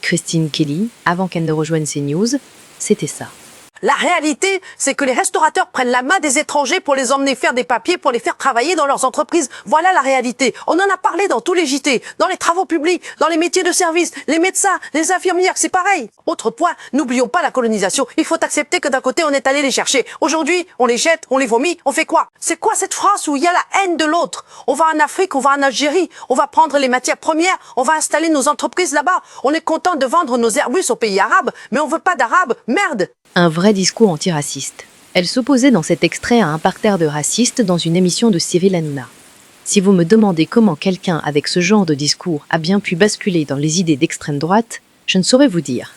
Christine Kelly, avant qu'elle ne rejoigne CNews, c'était ça. La réalité, c'est que les restaurateurs prennent la main des étrangers pour les emmener faire des papiers, pour les faire travailler dans leurs entreprises. Voilà la réalité. On en a parlé dans tous les JT, dans les travaux publics, dans les métiers de service, les médecins, les infirmières, c'est pareil. Autre point, n'oublions pas la colonisation. Il faut accepter que d'un côté, on est allé les chercher. Aujourd'hui, on les jette, on les vomit, on fait quoi? C'est quoi cette France où il y a la haine de l'autre? On va en Afrique, on va en Algérie, on va prendre les matières premières, on va installer nos entreprises là-bas. On est content de vendre nos Airbus aux pays arabes, mais on veut pas d'arabes. Merde! Un vrai discours antiraciste. Elle s'opposait dans cet extrait à un parterre de racistes dans une émission de Cyril Hanouna. Si vous me demandez comment quelqu'un avec ce genre de discours a bien pu basculer dans les idées d'extrême droite, je ne saurais vous dire.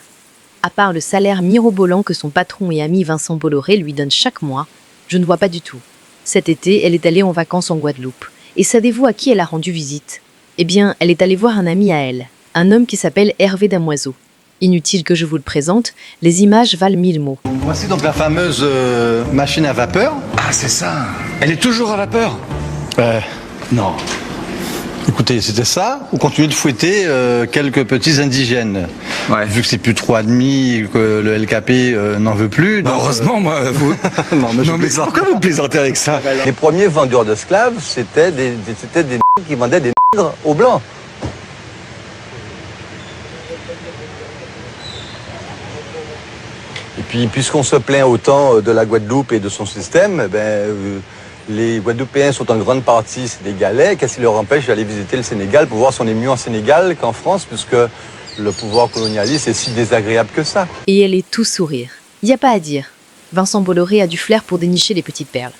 À part le salaire mirobolant que son patron et ami Vincent Bolloré lui donne chaque mois, je ne vois pas du tout. Cet été, elle est allée en vacances en Guadeloupe. Et savez-vous à qui elle a rendu visite? Eh bien, elle est allée voir un ami à elle, un homme qui s'appelle Hervé Damoiseau. Inutile que je vous le présente, les images valent 1000 mots. Voici donc la fameuse machine à vapeur. Ah, c'est ça. Elle est toujours à vapeur. Non. Écoutez, c'était ça, ou continuer de fouetter quelques petits indigènes. Ouais. Vu que c'est plus 3,5 et que le LKP n'en veut plus. Non, donc, heureusement, moi, vous... non, mais je non, mais plaisante. pourquoi vous plaisantez avec ça? Les premiers vendeurs d'esclaves, c'était des qui vendaient des nègres aux blancs. Et puis, puisqu'on se plaint autant de la Guadeloupe et de son système, les Guadeloupéens sont en grande partie sénégalais. Qu'est-ce qui leur empêche d'aller visiter le Sénégal pour voir si on est mieux en Sénégal qu'en France, puisque le pouvoir colonialiste est si désagréable que ça. Et elle est tout sourire. Y a pas à dire. Vincent Bolloré a du flair pour dénicher les petites perles.